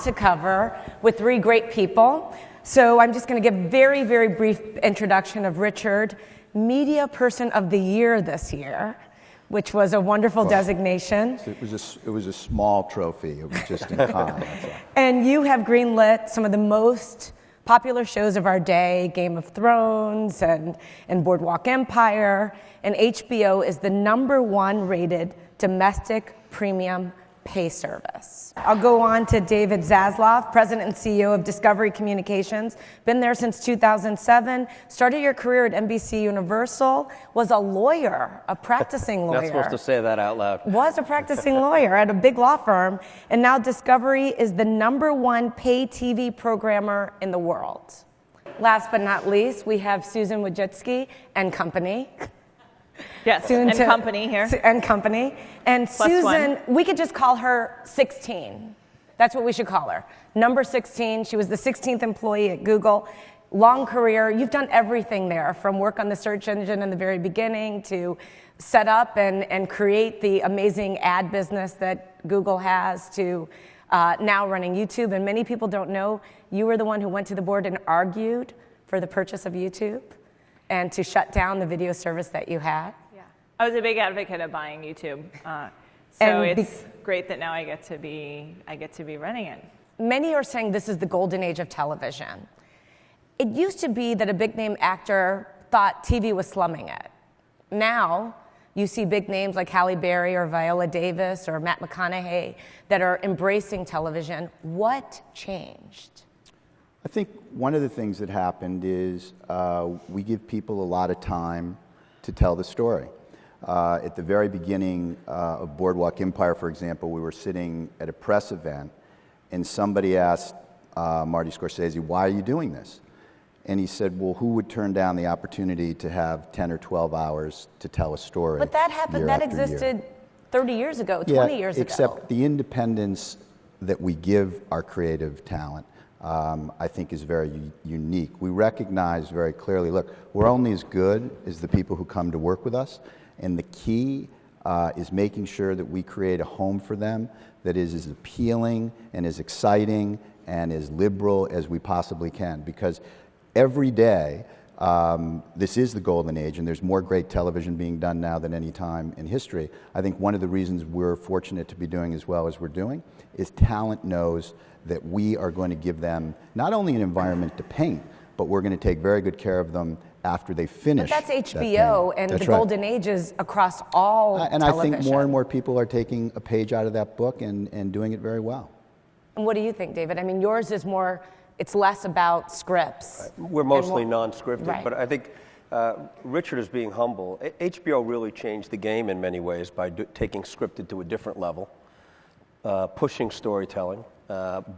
to cover with three great people. So I'm just going to give very, very brief introduction of Richard, Media Person of the Year this year, which was a wonderful designation. It was a small trophy. It was just in Cannes. And you have greenlit some of the most popular shows of our day, Game of Thrones and Boardwalk Empire, and HBO is the #1 rated domestic premium pay service. I'll go on to David Zaslav, President and CEO of Discovery Communications. Been there since 2007. Started your career at NBC Universal. Was a lawyer, a practicing lawyer. Not supposed to say that out loud. Was a practicing lawyer at a big law firm. And now Discovery is the #1 pay TV programmer in the world. Last but not least, we have Susan Wojcicki and company. Yes, and company here. And company. And Plus Susan, one. we could just call her 16. That's what we should call her. Number 16. She was the 16th employee at Google. Long career. You've done everything there, from work on the search engine in the very beginning to set up and create the amazing ad business that Google has to now running YouTube. And many people don't know you were the one who went to the board and argued for the purchase of YouTube and to shut down the video service that you had. Yeah, I was a big advocate of buying YouTube, so it's great that now I get to be running it. Many are saying this is the golden age of television. It used to be that a big name actor thought TV was slumming it. Now you see big names like Halle Berry or Viola Davis or Matt McConaughey that are embracing television. What changed? I think one of the things that happened is we give people a lot of time to tell the story. At the very beginning of Boardwalk Empire, for example, we were sitting at a press event and somebody asked Marty Scorsese, "Why are you doing this?" And he said, "Well, who would turn down the opportunity to have 10 or 12 hours to tell a story?" But that happened, that existed 30 years ago, 20 years ago. Except the independence that we give our creative talent, I think is very unique. We recognize very clearly, look, we're only as good as the people who come to work with us, and the key is making sure that we create a home for them that is as appealing and as exciting and as liberal as we possibly can. Because every day, this is the golden age, and there's more great television being done now than any time in history. I think one of the reasons we're fortunate to be doing as well as we're doing is talent knows that we are going to give them not only an environment to paint, but we're going to take very good care of them after they finish. But that's HBO, and the golden age is across all and television. I think more and more people are taking a page out of that book and doing it very well. And what do you think, David? I mean, yours is more, it's less about scripts. We're mostly non-scripted, right. But I think Richard is being humble. HBO really changed the game in many ways by taking scripted to a different level, pushing storytelling,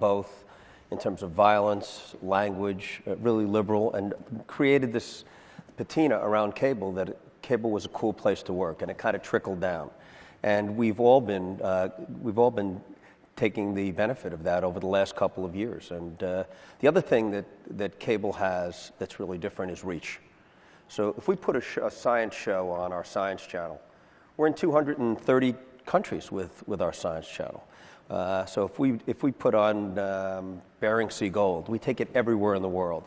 both in terms of violence, language, really liberal, and created this patina around cable that cable was a cool place to work, and it kind of trickled down. And we've all been taking the benefit of that over the last couple of years. And the other thing that cable has that's really different is reach. So if we put a science show on our science channel, we're in 230 countries with our science channel. So if we put on Bering Sea Gold, we take it everywhere in the world.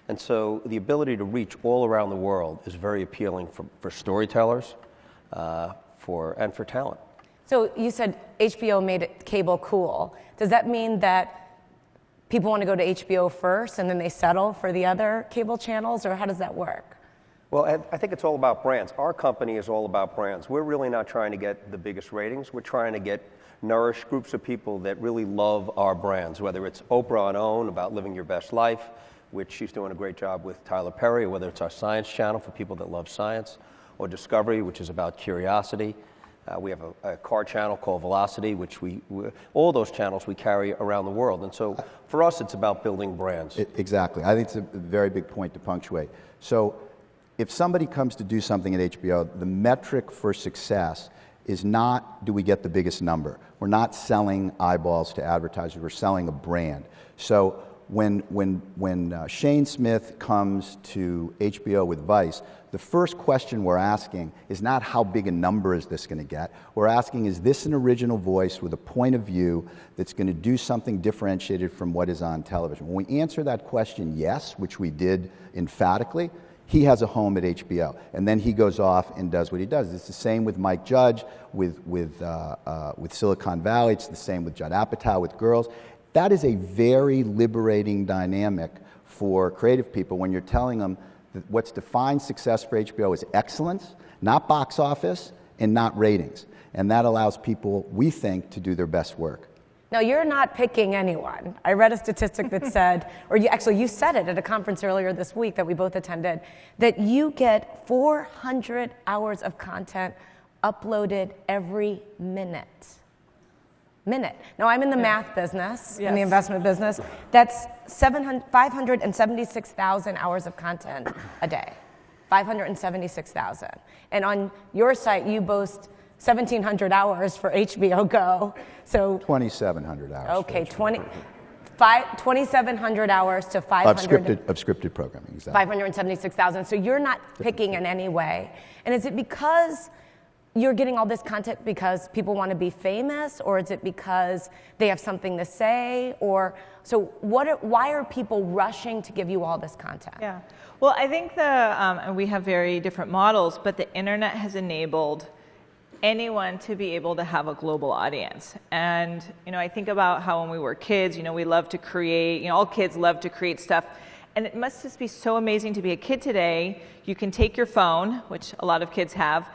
And so the ability to reach all around the world is very appealing for storytellers and for talent. So you said HBO made it cable cool. Does that mean that people want to go to HBO first and then they settle for the other cable channels, or how does that work? Well, I think it's all about brands. Our company is all about brands. We're really not trying to get the biggest ratings. We're trying to nourish groups of people that really love our brands, whether it's Oprah on OWN about living your best life, which she's doing a great job with Tyler Perry, or whether it's our science channel for people that love science, or Discovery, which is about curiosity. We have a car channel called Velocity, which all those channels we carry around the world. And so for us, it's about building brands. Exactly. I think it's a very big point to punctuate. So if somebody comes to do something at HBO, the metric for success is not, do we get the biggest number? We're not selling eyeballs to advertisers, we're selling a brand. So when Shane Smith comes to HBO with Vice, the first question we're asking is not how big a number is this going to get. We're asking, is this an original voice with a point of view that's going to do something differentiated from what is on television? When we answer that question yes, which we did emphatically, he has a home at HBO. And then he goes off and does what he does. It's the same with Mike Judge, with Silicon Valley. It's the same with Judd Apatow, with Girls. That is a very liberating dynamic for creative people when you're telling them that what's defined success for HBO is excellence, not box office, and not ratings. And that allows people, we think, to do their best work. Now, you're not picking anyone. I read a statistic that said, or you said it at a conference earlier this week that we both attended, that you get 400 hours of content uploaded every minute. Now, I'm in the math business, in the investment business. That's 576,000 hours of content a day. 576,000. And on your site, you boast 1,700 hours for HBO Go. So 2,700 hours. Okay, 2,700 hours to 500 of scripted programming. Exactly. 576,000. So you're not picking in any way. And is it because you're getting all this content because people want to be famous, or is it because they have something to say? Or so why are people rushing to give you all this content? Yeah, well, I think and we have very different models, but the internet has enabled anyone to be able to have a global audience. And I think about how when we were kids, we love to create. All kids love to create stuff. And it must just be so amazing to be a kid today. You can take your phone, which a lot of kids have,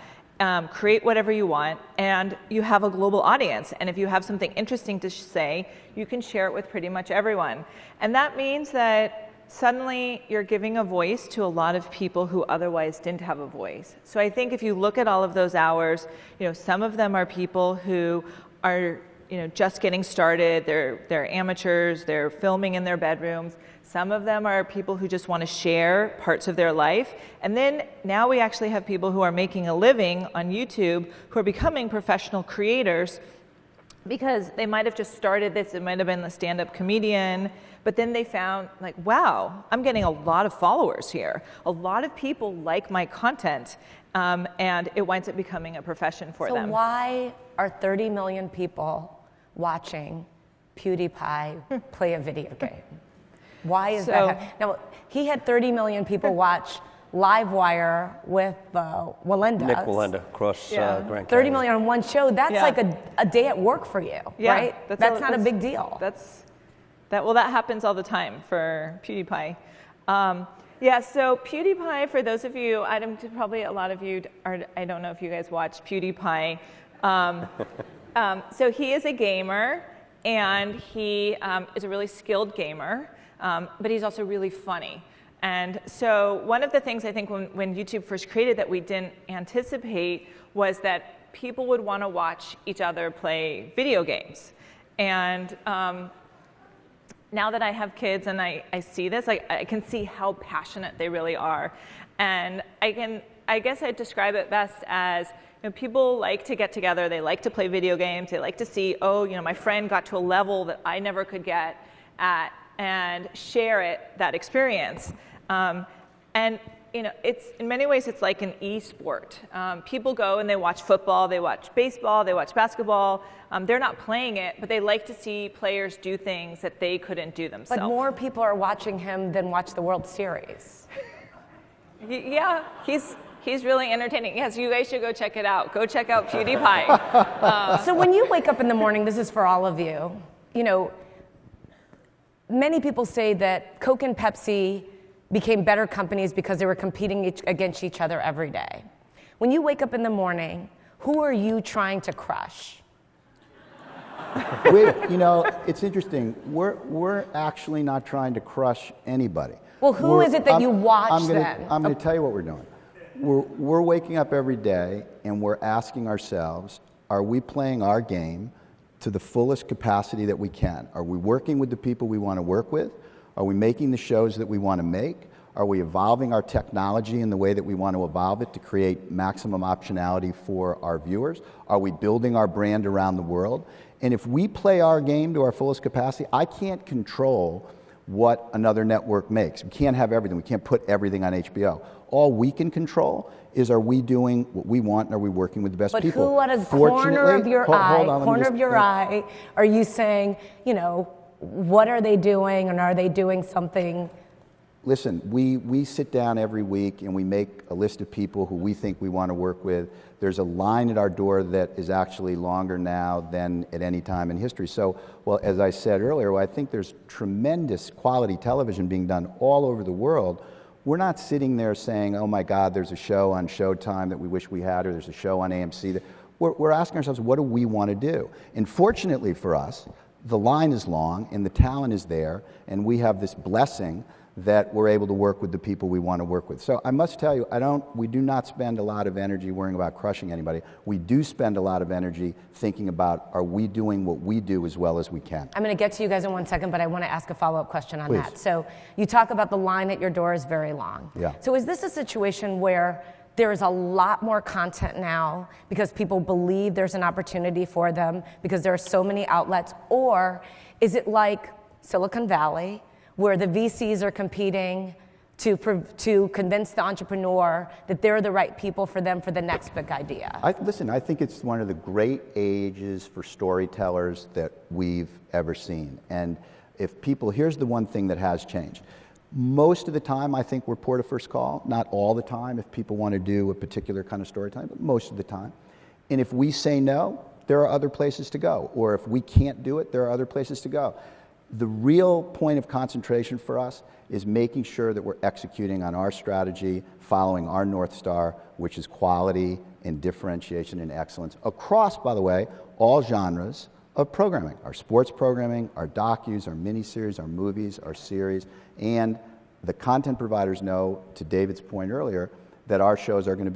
create whatever you want, and you have a global audience. And if you have something interesting to say, you can share it with pretty much everyone. And that means that suddenly you're giving a voice to a lot of people who otherwise didn't have a voice. So I think if you look at all of those hours, some of them are people who are just getting started, they're amateurs, they're filming in their bedrooms. Some of them are people who just want to share parts of their life. And then now we actually have people who are making a living on YouTube who are becoming professional creators because they might have just started this, it might have been the stand-up comedian, but then they found wow, I'm getting a lot of followers here. A lot of people like my content, and it winds up becoming a profession for them. So why are 30 million people watching PewDiePie play a video game? Why is that? Now, he had 30 million people watch Livewire with Walenda. Nick Walenda across Grand Canyon. 30 million on one show. That's like a day at work for you, right? That's not a big deal. Well, that happens all the time for PewDiePie. So PewDiePie, for those of you, probably a lot of you I don't know if you guys watch PewDiePie. So he is a gamer, and he is a really skilled gamer. But he's also really funny. And so one of the things I think when YouTube first created that we didn't anticipate was that people would want to watch each other play video games. And now that I have kids and I see this, I can see how passionate they really are. And I guess I'd describe it best as people like to get together, they like to play video games, they like to see, my friend got to a level that I never could get at, and share that experience. And it's in many ways it's like an e-sport. People go and they watch football, they watch baseball, they watch basketball. They're not playing it, but they like to see players do things that they couldn't do themselves. But more people are watching him than watch the World Series. Yeah, he's really entertaining. Yes, you guys should go check it out. Go check out PewDiePie. So when you wake up in the morning, this is for all of you, many people say that Coke and Pepsi became better companies because they were competing against each other every day. When you wake up in the morning, who are you trying to crush? It's interesting. We're actually not trying to crush anybody. Well, who is it that you watch then? I'm going to tell you what we're doing. We're waking up every day and we're asking ourselves, are we playing our game to the fullest capacity that we can? Are we working with the people we want to work with? Are we making the shows that we want to make? Are we evolving our technology in the way that we want to evolve it to create maximum optionality for our viewers? Are we building our brand around the world? And if we play our game to our fullest capacity, I can't control what another network makes. We can't have everything. We can't put everything on HBO. All we can control is, are we doing what we want, and are we working with the best people? But who, at a corner of your eye, are you saying, you know, what are they doing, and are they doing something? Listen, we sit down every week and we make a list of people who we think we want to work with. There's a line at our door that is actually longer now than at any time in history. So, well, as I said earlier, I think there's tremendous quality television being done all over the world. We're not sitting there saying, oh my God, there's a show on Showtime that we wish we had, or there's a show on AMC. We're asking ourselves, what do we want to do? And fortunately for us, the line is long and the talent is there, and we have this blessing that we're able to work with the people we want to work with. So I must tell you, we do not spend a lot of energy worrying about crushing anybody. We do spend a lot of energy thinking about, are we doing what we do as well as we can? I'm going to get to you guys in 1 second, but I want to ask a follow-up question on Please. that. So you talk about the line at your door is very long. Yeah. So is this a situation where there is a lot more content now because people believe there's an opportunity for them because there are so many outlets? Or is it like Silicon Valley, where the VCs are competing to convince the entrepreneur that they're the right people for them for the next big idea? Listen, I think it's one of the great ages for storytellers that we've ever seen. And here's the one thing that has changed. Most of the time, I think we're port of first call. Not all the time if people want to do a particular kind of storytelling, but most of the time. And if we say no, there are other places to go. Or if we can't do it, there are other places to go. The real point of concentration for us is making sure that we're executing on our strategy, following our North Star, which is quality and differentiation and excellence across, by the way, all genres of programming. Our sports programming, our docus, our miniseries, our movies, our series, and the content providers know, to David's point earlier, that our shows are going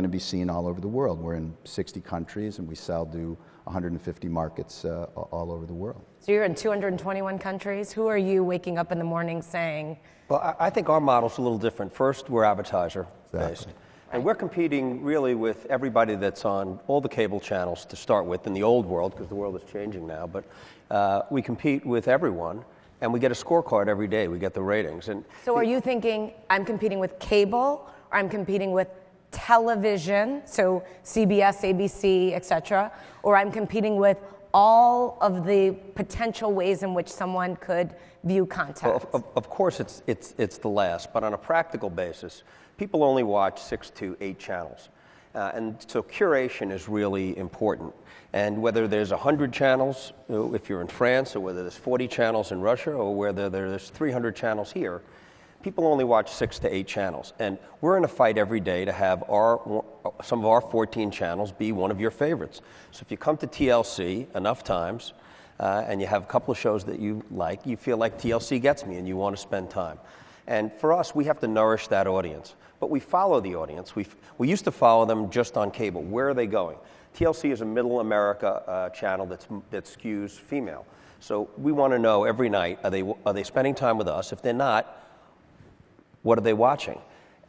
to be seen all over the world. We're in 60 countries and we sell to 150 markets all over the world. So you're in 221 countries. Who are you waking up in the morning saying? Well, I think our model's a little different. First, we're advertiser-based. Exactly. And we're competing really with everybody that's on all the cable channels to start with in the old world, because the world is changing now. But we compete with everyone, and we get a scorecard every day. We get the ratings. And So are you thinking, I'm competing with cable, or I'm competing with television, so CBS, ABC, et cetera, or I'm competing with all of the potential ways in which someone could view content? Well, of course, it's the last, but on a practical basis, people only watch 6 to 8 channels. And so curation is really important. And whether there's 100 channels, if you're in France, or whether there's 40 channels in Russia, or whether there's 300 channels here, people only watch 6 to 8 channels. And we're in a fight every day to have some of our 14 channels be one of your favorites. So if you come to TLC enough times, and you have a couple of shows that you like, you feel like TLC gets me and you want to spend time. And for us, we have to nourish that audience. But we follow the audience. We used to follow them just on cable. Where are they going? TLC is a middle America channel that skews female. So we want to know every night, are they spending time with us? If they're not, what are they watching?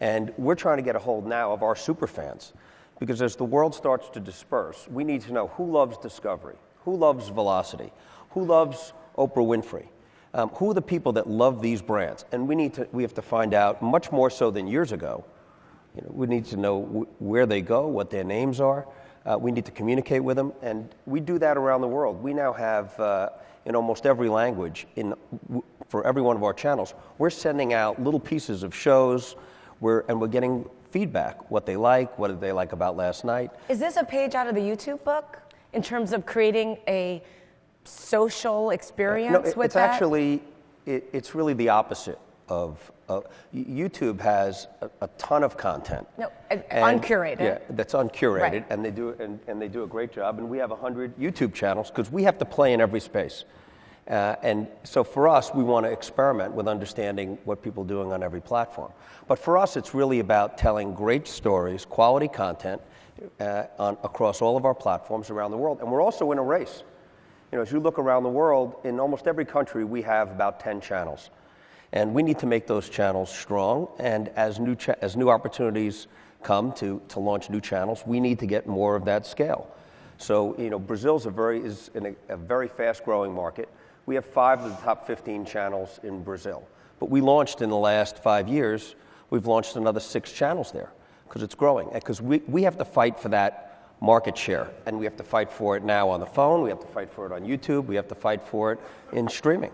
And we're trying to get a hold now of our super fans, because as the world starts to disperse, we need to know who loves Discovery, who loves Velocity, who loves Oprah Winfrey, who are the people that love these brands. And we have to find out, much more so than years ago. We need to know where they go, what their names are. We need to communicate with them, and we do that around the world. We now have, in almost every language, for every one of our channels, we're sending out little pieces of shows, and we're getting feedback, what they like, what did they like about last night. Is this a page out of the YouTube book in terms of creating a social experience with it's that? Actually, it's really the opposite of YouTube has a ton of content. No, uncurated. Yeah, that's uncurated, Right. and they do a great job. And we have 100 YouTube channels because we have to play in every space. And so for us, we want to experiment with understanding what people are doing on every platform. But for us, it's really about telling great stories, quality content across all of our platforms around the world. And we're also in a race. As you look around the world, in almost every country, we have about 10 channels. And we need to make those channels strong. And as new opportunities come to launch new channels, we need to get more of that scale. So, Brazil's is in a very fast-growing market. We have 5 of the top 15 channels in Brazil. But we launched in the last 5 years, we've launched another 6 channels there because it's growing. Because we have to fight for that market share, and we have to fight for it now on the phone, we have to fight for it on YouTube, we have to fight for it in streaming.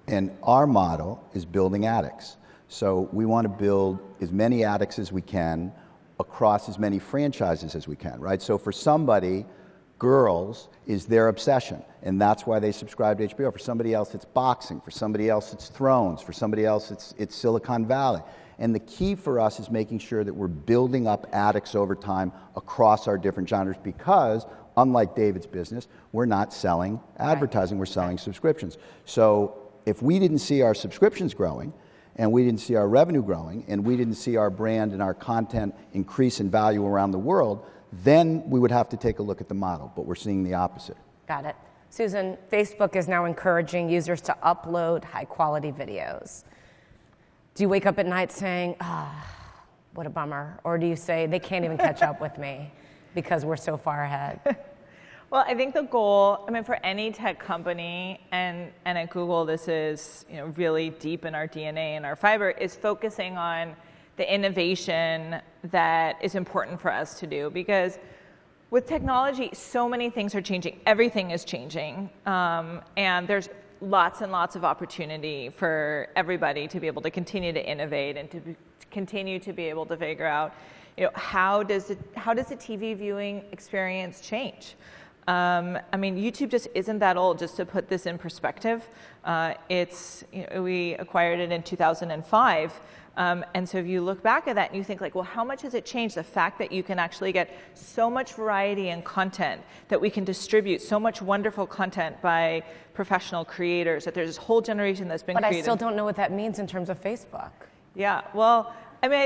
And our model is building attics. So we want to build as many attics as we can across as many franchises as we can, right? So for somebody, Girls is their obsession, and that's why they subscribe to HBO. For somebody else, it's boxing. For somebody else, it's Thrones. For somebody else, it's Silicon Valley. And the key for us is making sure that we're building up attics over time across our different genres because, unlike David's business, we're not selling advertising, we're selling subscriptions. So if we didn't see our subscriptions growing, and we didn't see our revenue growing, and we didn't see our brand and our content increase in value around the world, then we would have to take a look at the model, but we're seeing the opposite. Got it. Susan, Facebook is now encouraging users to upload high-quality videos. Do you wake up at night saying, what a bummer? Or do you say, they can't even catch up with me because we're so far ahead? Well, I think the goal, I mean, for any tech company, and at Google, this is really deep in our DNA and our fiber, is focusing on the innovation that is important for us to do. Because with technology, so many things are changing. Everything is changing. And there's lots and lots of opportunity for everybody to be able to continue to innovate and to continue to be able to figure out, how does the TV viewing experience change? I mean, YouTube just isn't that old. Just to put this in perspective, we acquired it in 2005. And so if you look back at that and you think like, well, how much has it changed? The fact that you can actually get so much variety and content, that we can distribute so much wonderful content by professional creators, that there's this whole generation that's been created. But I still don't know what that means in terms of Facebook. Yeah, well, I mean,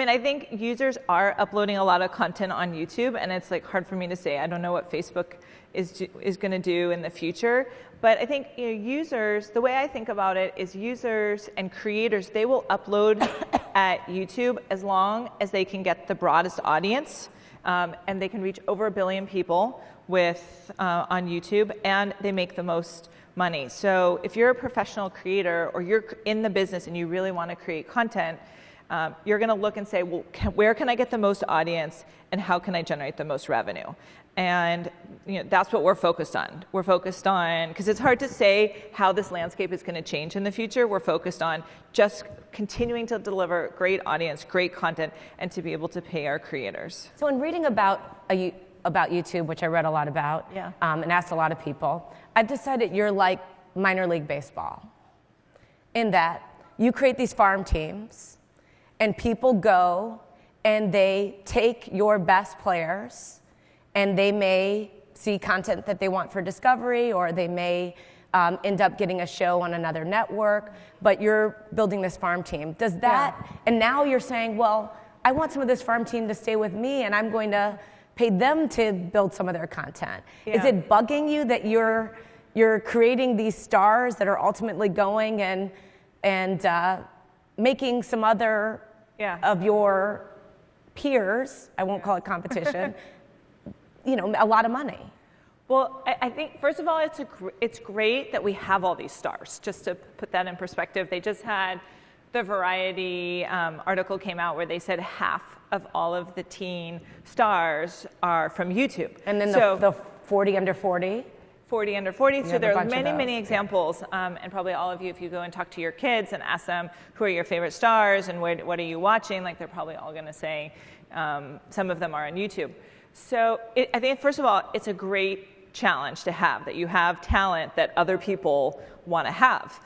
I think users are uploading a lot of content on YouTube, and it's like hard for me to say. I don't know what Facebook is going to do in the future. But I think users, the way I think about it is users and creators, they will upload at YouTube as long as they can get the broadest audience, and they can reach over 1 billion people on YouTube, and they make the most money. So if you're a professional creator or you're in the business and you really want to create content, you're going to look and say, well, where can I get the most audience and how can I generate the most revenue? And that's what we're focused on. We're focused on, because it's hard to say how this landscape is going to change in the future. We're focused on just continuing to deliver great audience, great content, and to be able to pay our creators. So in reading about YouTube, which I read a lot about, and asked a lot of people, I've decided you're like minor league baseball, in that you create these farm teams, and people go and they take your best players, and they may see content that they want for Discovery, or they may end up getting a show on another network, but you're building this farm team. Does that, and now you're saying, well, I want some of this farm team to stay with me, and I'm going to pay them to build some of their content. Yeah. Is it bugging you that you're creating these stars that are ultimately going and making some other of your peers, I won't call it competition, a lot of money? Well, I think, first of all, it's great that we have all these stars. Just to put that in perspective, they just had the Variety article came out where they said half of all of the teen stars are from YouTube. And then the 40 under 40? 40 under 40. So there are many examples. And probably all of you, if you go and talk to your kids and ask them, who are your favorite stars and what are you watching? Like, they're probably all going to say some of them are on YouTube. So I think, first of all, it's a great challenge to have, that you have talent that other people want to have.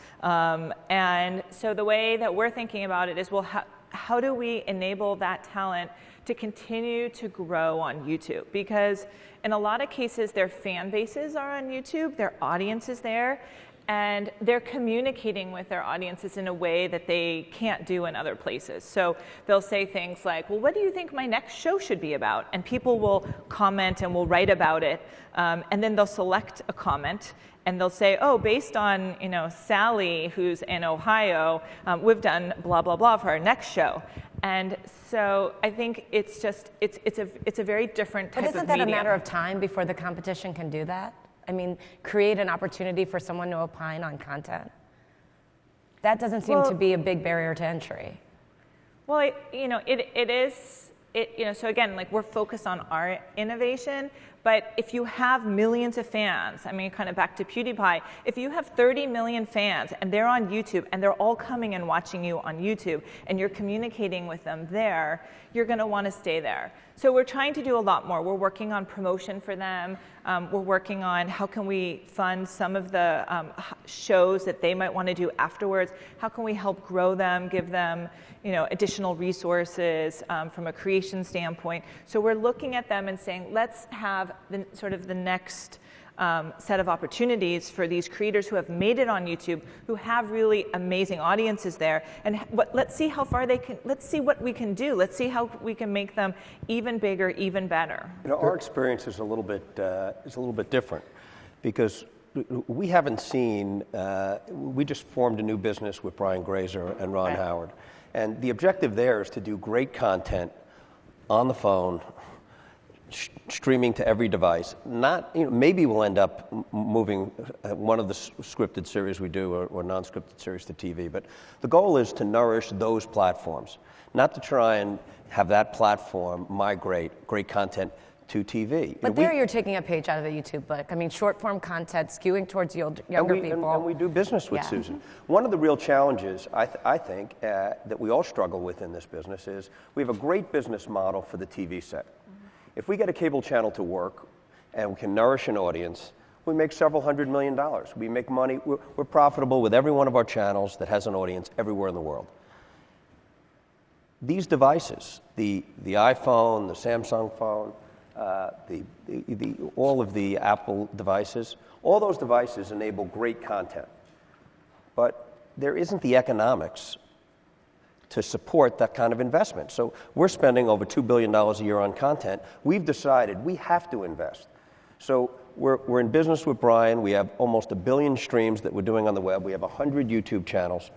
And so the way that we're thinking about it is, well, how do we enable that talent to continue to grow on YouTube? Because in a lot of cases, their fan bases are on YouTube, their audience is there, and they're communicating with their audiences in a way that they can't do in other places. So they'll say things like, well, what do you think my next show should be about? And people will comment and will write about it, and then they'll select a comment, and they'll say, oh, based on Sally, who's in Ohio, we've done blah, blah, blah for our next show. And so I think it's a very different type of media. But isn't that a matter of time before the competition can do that? I mean, create an opportunity for someone to opine on content. That doesn't seem to be a big barrier to entry. Well, it is, so again, like we're focused on our innovation, but if you have millions of fans, I mean, kind of back to PewDiePie, if you have 30 million fans and they're on YouTube and they're all coming and watching you on YouTube and you're communicating with them there, you're going to want to stay there. So we're trying to do a lot more. We're working on promotion for them. We're working on how can we fund some of the shows that they might want to do afterwards. How can we help grow them, give them additional resources from a creation standpoint. So we're looking at them and saying, let's have the next set of opportunities for these creators who have made it on YouTube, who have really amazing audiences there, and let's see how far they can. Let's see what we can do. Let's see how we can make them even bigger, even better. Our experience is a little bit different, because we haven't seen. We just formed a new business with Brian Grazer and Ron Howard, and the objective there is to do great content on the phone, streaming to every device. Not, maybe we'll end up moving one of the scripted series we do or non-scripted series to TV, but the goal is to nourish those platforms, not to try and have that platform migrate great content to TV. But there you're taking a page out of the YouTube book. I mean, short-form content skewing towards younger people. And we do business with Susan. One of the real challenges, I think, that we all struggle with in this business is we have a great business model for the TV set. If we get a cable channel to work and we can nourish an audience, we make several $100 million. We make money. We're profitable with every one of our channels that has an audience everywhere in the world. These devices, the iPhone, the Samsung phone, all of the Apple devices, all those devices enable great content. But there isn't the economics to support that kind of investment. So we're spending over $2 billion a year on content. We've decided we have to invest. So we're in business with Brian. We have almost 1 billion streams that we're doing on the web. We have 100 YouTube channels.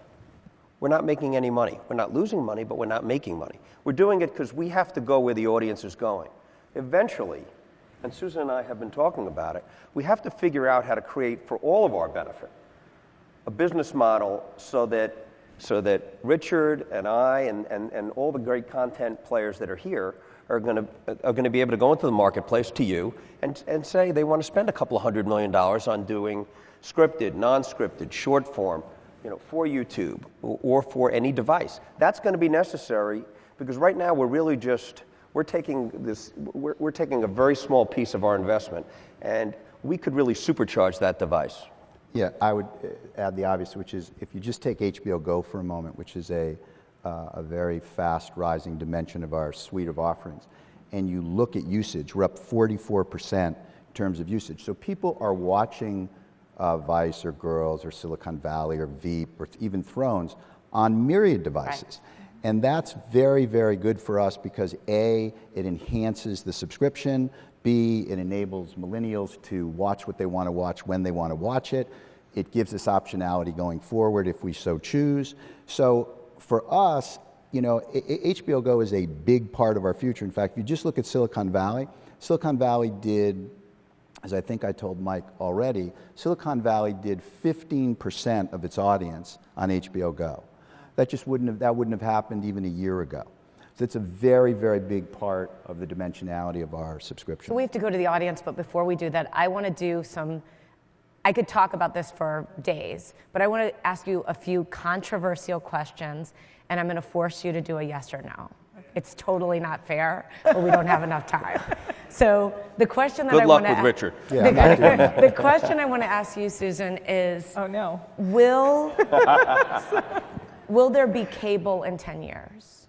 We're not making any money. We're not losing money, but we're not making money. We're doing it because we have to go where the audience is going. Eventually, and Susan and I have been talking about it, we have to figure out how to create, for all of our benefit, a business model so that Richard and I and all the great content players that are here are going to be able to go into the marketplace to you and say they want to spend a couple of $100 million on doing scripted, non-scripted, short form, for YouTube or for any device. That's going to be necessary because right now we're taking a very small piece of our investment, and we could really supercharge that device. Yeah, I would add the obvious, which is if you just take HBO Go for a moment, which is a very fast rising dimension of our suite of offerings, and you look at usage, we're up 44% in terms of usage. So people are watching Vice or Girls or Silicon Valley or Veep or even Thrones on myriad devices. Right. And that's very, very good for us because A, it enhances the subscription, B, it enables millennials to watch what they want to watch when they want to watch it. It gives us optionality going forward if we so choose. So for us, HBO Go is a big part of our future. In fact, if you just look at Silicon Valley did, as I think I told Mike already, Silicon Valley did 15% of its audience on HBO Go. That wouldn't have happened even a year ago. So it's a very, very big part of the dimensionality of our subscription. So we have to go to the audience, but before we do that, I want to do I could talk about this for days, but I want to ask you a few controversial questions, and I'm going to force you to do a yes or no. It's totally not fair, but we don't have enough time. So the question that Good luck with Richard. The question I want to ask you, Susan, is... Oh, no. Will there be cable in 10 years?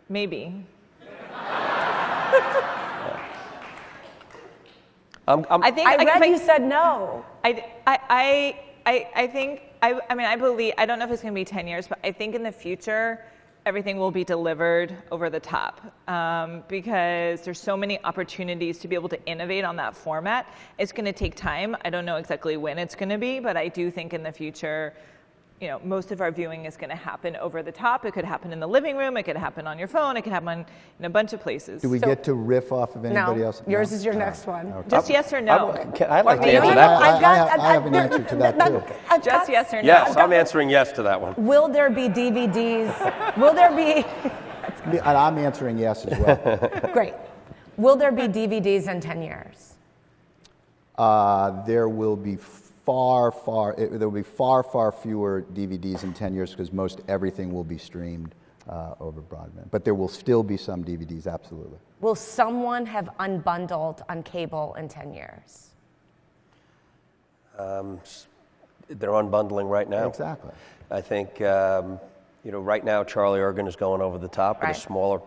Maybe. I read you said no. I don't know if it's going to be 10 years, but I think in the future, everything will be delivered over the top because there's so many opportunities to be able to innovate on that format. It's going to take time. I don't know exactly when it's going to be, but I do think in the future, most of our viewing is going to happen over the top. It could happen in the living room. It could happen on your phone. It could happen in a bunch of places. Do we get to riff off of anybody else? Yours is your next one. Okay. Just yes or no. I'd like to No, answer no, that. no, I have an answer to that too. Just yes or no. Yes, I'm answering yes to that one. Will there be DVDs? Will there be? And I'm answering yes as well. Great. Will there be DVDs in 10 years? There will be far fewer DVDs in 10 years because most everything will be streamed over broadband. But there will still be some DVDs, absolutely. Will someone have unbundled on cable in 10 years? They're unbundling right now. Exactly. I think, right now Charlie Ergen is going over the top with a smaller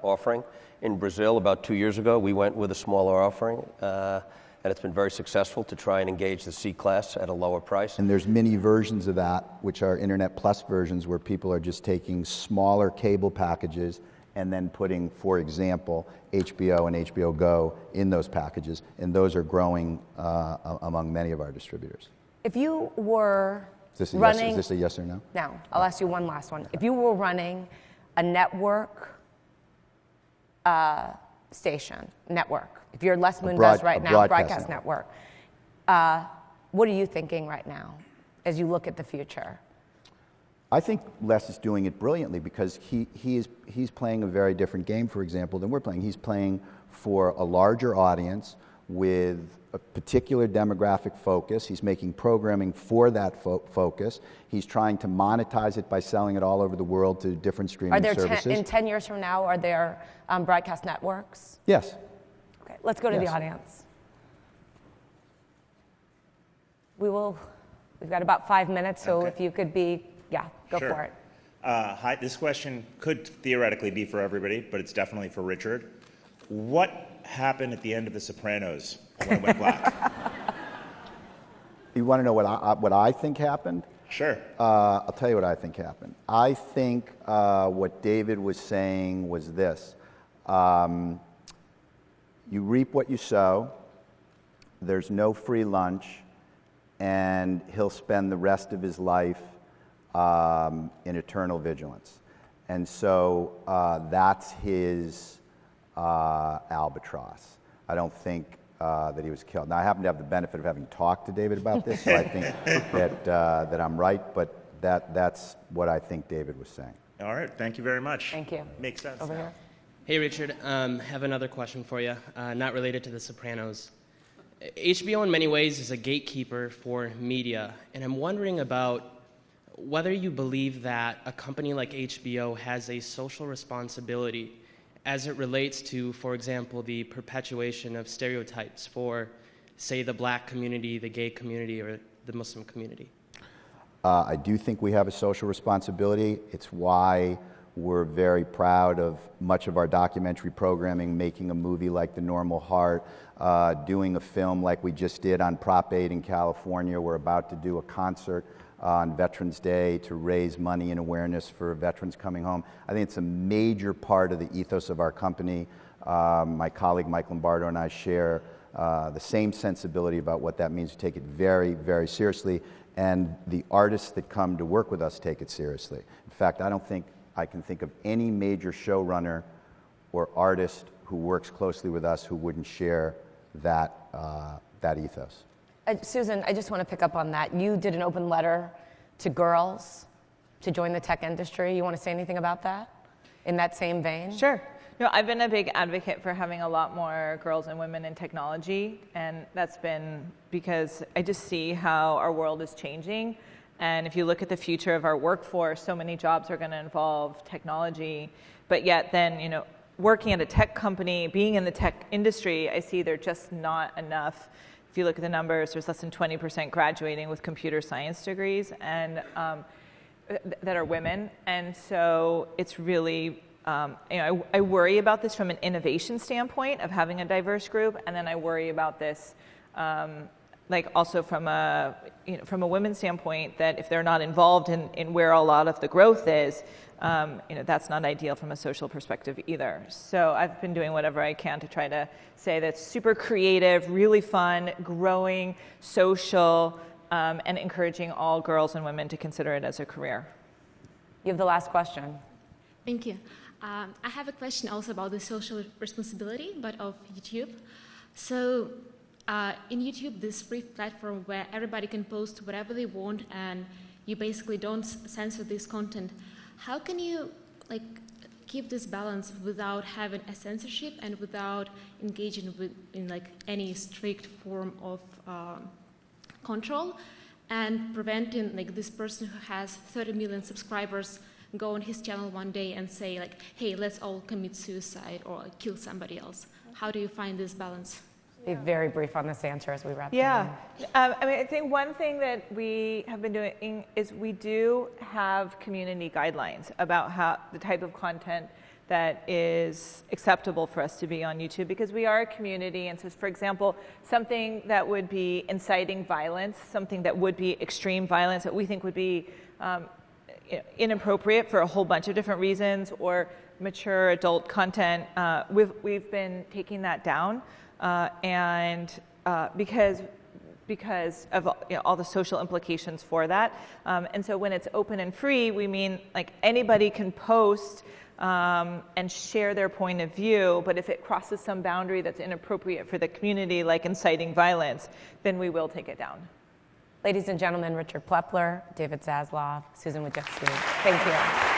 offering. In Brazil, about 2 years ago, we went with a smaller offering, and it's been very successful to try and engage the C class at a lower price. And there's many versions of that, which are Internet Plus versions, where people are just taking smaller cable packages and then putting, for example, HBO and HBO Go in those packages, and those are growing among many of our distributors. If you were Is running... this a yes or no? No, I'll ask you one last one. If you were running a network network, if you're Les Moon does right now, broadcast network, what are you thinking right now as you look at the future? I think Les is doing it brilliantly because he's playing a very different game, for example, than we're playing. He's playing for a larger audience with a particular demographic focus. He's making programming for that focus. He's trying to monetize it by selling it all over the world to different streaming services. In 10 years from now, are there broadcast networks? Yes. Okay, let's go to the audience. We've got about 5 minutes, so if you could be, go for it. Hi, this question could theoretically be for everybody, but it's definitely for Richard. What happened at the end of The Sopranos when it went black? You want to know what I think happened? Sure. I'll tell you what I think happened. I think what David was saying was this. You reap what you sow. There's no free lunch. And he'll spend the rest of his life in eternal vigilance. And so that's his albatross. I don't think that he was killed. Now, I happen to have the benefit of having talked to David about this, so I think that I'm right, but that's what I think David was saying. All right, thank you very much. Thank you. Makes sense. Over here. Hey, Richard. Have another question for you, not related to The Sopranos. HBO, in many ways, is a gatekeeper for media, and I'm wondering about whether you believe that a company like HBO has a social responsibility as it relates to, for example, the perpetuation of stereotypes for, say, the black community, the gay community, or the Muslim community. I do think we have a social responsibility. It's why we're very proud of much of our documentary programming, making a movie like The Normal Heart, doing a film like we just did on Prop 8 in California. We're about to do a concert on Veterans Day to raise money and awareness for veterans coming home. I think it's a major part of the ethos of our company. My colleague Mike Lombardo and I share the same sensibility about what that means. We take it very, very seriously, and the artists that come to work with us take it seriously. In fact, I don't think I can think of any major showrunner or artist who works closely with us who wouldn't share that ethos. Susan, I just want to pick up on that. You did an open letter to girls to join the tech industry. You want to say anything about that in that same vein? Sure. No, I've been a big advocate for having a lot more girls and women in technology, and that's been because I just see how our world is changing. And if you look at the future of our workforce, so many jobs are going to involve technology, but yet then, working at a tech company, being in the tech industry, I see they're just not enough. If you look at the numbers, there's less than 20% graduating with computer science degrees and that are women. And so it's really, I worry about this from an innovation standpoint of having a diverse group, and then I worry about this also from a women's standpoint, that if they're not involved in where a lot of the growth is, that's not ideal from a social perspective either. So I've been doing whatever I can to try to say that's super creative, really fun, growing, social, and encouraging all girls and women to consider it as a career. You have the last question. Thank you. I have a question also about the social responsibility, but of YouTube. So in YouTube, this free platform where everybody can post whatever they want and you basically don't censor this content. How can you keep this balance without having a censorship and without engaging in any strict form of control and preventing this person who has 30 million subscribers go on his channel one day and say hey, let's all commit suicide or kill somebody else? How do you find this balance? Be very brief on this answer as we wrap Yeah, up. I think one thing that we have been doing is we do have community guidelines about how the type of content that is acceptable for us to be on YouTube, because we are a community. And so, for example, something that would be inciting violence, something that would be extreme violence that we think would be inappropriate for a whole bunch of different reasons, or mature adult content, we've been taking that down. Because of all the social implications for that. And so when it's open and free, we mean anybody can post and share their point of view, but if it crosses some boundary that's inappropriate for the community, like inciting violence, then we will take it down. Ladies and gentlemen, Richard Plepler, David Zaslow, Susan Wojcicki, thank you.